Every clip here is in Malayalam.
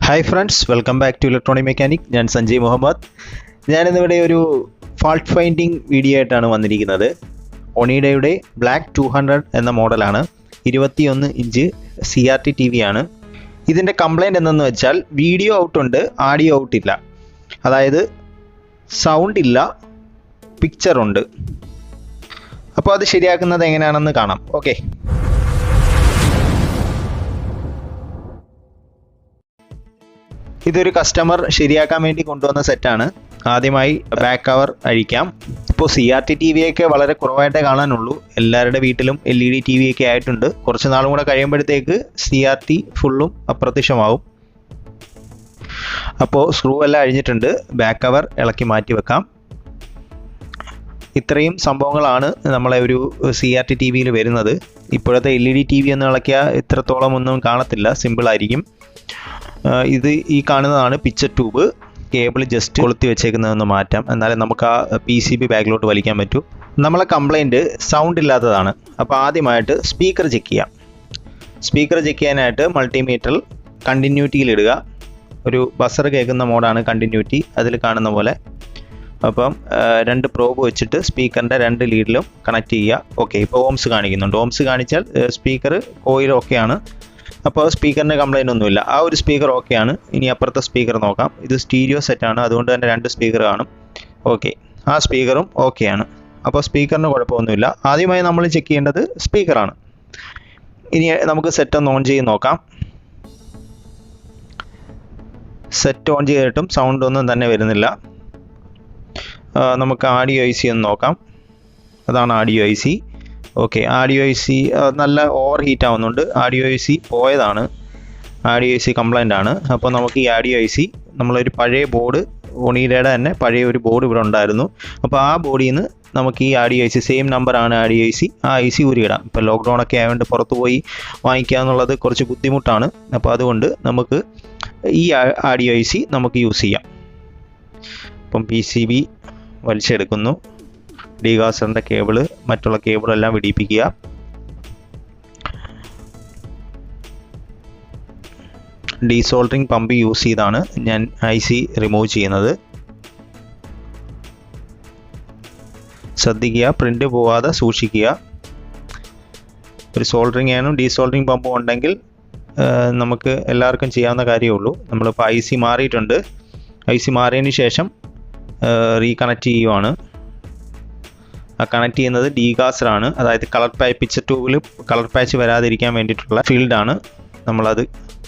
Hi friends, welcome back to electronic mechanic. ഞാൻ സഞ്ജയ് മുഹമ്മദ്. ഞാനിന്നിവിടെ ഒരു ഫാൾട്ട് ഫൈൻഡിങ് വീഡിയോ ആയിട്ടാണ് വന്നിരിക്കുന്നത്. ഒണീഡയുടെ ബ്ലാക്ക് 200 എന്ന മോഡലാണ്. 21 ഇഞ്ച് CRT TV ആണ്. ഇതിൻ്റെ കംപ്ലൈൻറ്റ് എന്തെന്ന് വെച്ചാൽ വീഡിയോ ഔട്ടുണ്ട്, ആഡിയോ ഔട്ടില്ല. അതായത് സൗണ്ട് ഇല്ല, പിക്ചറുണ്ട്. അപ്പോൾ അത് ശരിയാക്കുന്നത് എങ്ങനെയാണെന്ന് കാണാം. ഓക്കെ, ഇതൊരു കസ്റ്റമർ ശരിയാക്കാൻ വേണ്ടി കൊണ്ടുവന്ന സെറ്റാണ്. ആദ്യമായി ബാക്ക് കവർ അഴിക്കാം. ഇപ്പോൾ CRT TV ഒക്കെ വളരെ കുറവായിട്ടേ കാണാനുള്ളൂ. എല്ലാവരുടെ വീട്ടിലും LED TV ഒക്കെ ആയിട്ടുണ്ട്. കുറച്ച് നാളും കൂടെ കഴിയുമ്പോഴത്തേക്ക് CRT ഫുള്ളും അപ്രത്യക്ഷമാവും. അപ്പോൾ സ്ക്രൂ എല്ലാം അഴിഞ്ഞിട്ടുണ്ട്. ബാക്ക് കവർ ഇളക്കി മാറ്റി വെക്കാം. ഇത്രയും സംഭവങ്ങളാണ് നമ്മളെ ഒരു CRT TVയിൽ വരുന്നത്. ഇപ്പോഴത്തെ LED TV ഒന്നും ഇളക്കിയാൽ ഇത്രത്തോളം ഒന്നും കാണത്തില്ല, സിമ്പിളായിരിക്കും. ഇത് ഈ കാണുന്നതാണ് പിക്ചർ ട്യൂബ്. കേബിൾ ജസ്റ്റ് കൊളുത്തി വെച്ചേക്കുന്നതൊന്ന് മാറ്റാം, എന്നാലേ നമുക്ക് ആ PCB ബാക്കിലോട്ട് വലിക്കാൻ പറ്റൂ. നമ്മളെ കംപ്ലൈൻറ്റ് സൗണ്ട് ഇല്ലാത്തതാണ്. അപ്പോൾ ആദ്യമായിട്ട് സ്പീക്കർ ചെക്ക് ചെയ്യാം. സ്പീക്കർ ചെക്ക് ചെയ്യാനായിട്ട് മൾട്ടിമീറ്ററിൽ കണ്ടിന്യൂറ്റിയിൽ ഇടുക. ഒരു ബസർ കേൾക്കുന്ന മോഡാണ് കണ്ടിന്യൂറ്റി, അതിൽ കാണുന്ന പോലെ. അപ്പം 2 പ്രോബ് വെച്ചിട്ട് സ്പീക്കറിൻ്റെ 2 ലീഡിലും കണക്ട് ചെയ്യുക. ഓക്കെ, ഇപ്പോൾ ഓംസ് കാണിക്കുന്നുണ്ട്. ഓംസ് കാണിച്ചാൽ സ്പീക്കർ കോയിൽ ഓക്കെയാണ്. അപ്പോൾ സ്പീക്കറിന് കംപ്ലൈൻ്റ് ഒന്നുമില്ല. ആ ഒരു സ്പീക്കർ ഓക്കെയാണ്. ഇനി അപ്പുറത്തെ സ്പീക്കർ നോക്കാം. ഇത് സ്റ്റീരിയോ സെറ്റാണ്, അതുകൊണ്ട് തന്നെ 2 സ്പീക്കർ കാണും. ഓക്കെ, ആ സ്പീക്കറും ഓക്കെയാണ്. അപ്പോൾ സ്പീക്കറിന് കുഴപ്പമൊന്നുമില്ല. ആദ്യമായി നമ്മൾ ചെക്ക് ചെയ്യേണ്ടത് സ്പീക്കറാണ്. ഇനി നമുക്ക് സെറ്റ് ഒന്ന് ഓൺ ചെയ്ത് നോക്കാം. സെറ്റ് ഓൺ ചെയ്തിട്ടും സൗണ്ട് ഒന്നും തന്നെ വരുന്നില്ല. നമുക്ക് ആഡിയോ IC ഒന്ന് നോക്കാം. അതാണ് audio IC. Okay, audio IC നല്ല ഓവർ ഹീറ്റ് ആവുന്നുണ്ട്. ആഡിയോ IC പോയതാണ്. ആഡിയോ IC കംപ്ലൈൻ്റ് ആണ്. അപ്പോൾ നമുക്ക് ഈ ആഡിയോ IC, നമ്മളൊരു പഴയ ബോർഡ്, ഒണീഡയുടെ തന്നെ പഴയ ഒരു ബോർഡ് ഇവിടെ ഉണ്ടായിരുന്നു. അപ്പോൾ ആ ബോർഡിൽ നിന്ന് നമുക്ക് ഈ ആഡിയോ IC, സെയിം നമ്പറാണ് ആഡിയോ IC, ആ IC ഊരിയിടാം. ഇപ്പോൾ ലോക്ക്ഡൗൺ ഒക്കെ ആയതുകൊണ്ട് പുറത്ത് പോയി വാങ്ങിക്കുക എന്നുള്ളത് കുറച്ച് ബുദ്ധിമുട്ടാണ്. അപ്പോൾ അതുകൊണ്ട് നമുക്ക് ഈ ആഡിയോ IC നമുക്ക് യൂസ് ചെയ്യാം. ഇപ്പം PCB വലിച്ചെടുക്കുന്നു. ഡീഗാസറിൻ്റെ കേബിള്, മറ്റുള്ള കേബിളെല്ലാം വിടിപ്പിക്കുക. ഡീസോൾഡറിങ് പമ്പ് യൂസ് ചെയ്താണ് ഞാൻ IC റിമൂവ് ചെയ്യുന്നത്. ശ്രദ്ധിക്കുക, പ്രിൻ്റ് പോവാതെ സൂക്ഷിക്കുക. ഒരു സോൾഡറിങ് ആനും ഡീസോൾഡറിങ് പമ്പും ഉണ്ടെങ്കിൽ നമുക്ക് എല്ലാവർക്കും ചെയ്യാവുന്ന കാര്യമേ ഉള്ളൂ. നമ്മളിപ്പോൾ IC മാറിയിട്ടുണ്ട്. IC മാറിയതിന് ശേഷം റീകണക്ട് ചെയ്യുവാണ്. ആ കണക്ട് ചെയ്യുന്നത് ഡീഗാസറാണ്. അതായത് കളർ പാച്ച്, പിക്ചർ ട്യൂബിൽ കളർ പാച്ച് വരാതിരിക്കാൻ വേണ്ടിയിട്ടുള്ള ഫീൽഡാണ്. നമ്മളത്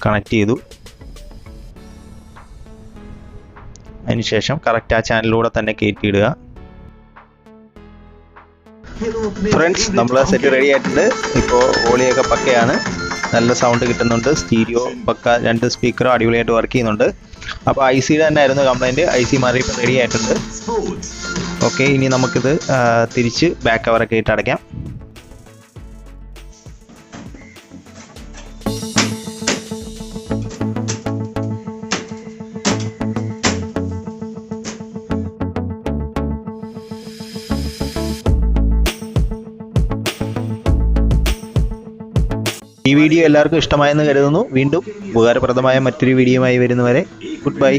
കണക്ട് ചെയ്തു. അതിനുശേഷം കറക്റ്റ് ആ ചാനലിലൂടെ തന്നെ കയറ്റിയിടുക. ഫ്രണ്ട്സ്, നമ്മൾ സെറ്റ് റെഡി ആയിട്ടുണ്ട്. ഇപ്പോൾ വോളിയൊക്കെ പക്കയാണ്, നല്ല സൗണ്ട് കിട്ടുന്നുണ്ട്. സ്റ്റീരിയോ പക്ക, 2 സ്പീക്കറും അടിപൊളിയായിട്ട് വർക്ക് ചെയ്യുന്നുണ്ട്. അപ്പോൾ ICയുടെ തന്നെ ആയിരുന്നു കംപ്ലൈൻറ്റ്. IC മാറി ഇപ്പോൾ റെഡി ആയിട്ടുണ്ട്. ഓക്കെ, ഇനി നമുക്കിത് തിരിച്ച് ബാക്ക് കവറൊക്കെ ഇട്ട് അടയ്ക്കാം. ഈ വീഡിയോ എല്ലാവർക്കും ഇഷ്ടമായെന്ന് കരുതുന്നു. വീണ്ടും ഉപകാരപ്രദമായ മറ്റൊരു വീഡിയോയുമായി വരുന്നവരെ ഗുഡ് ബൈ.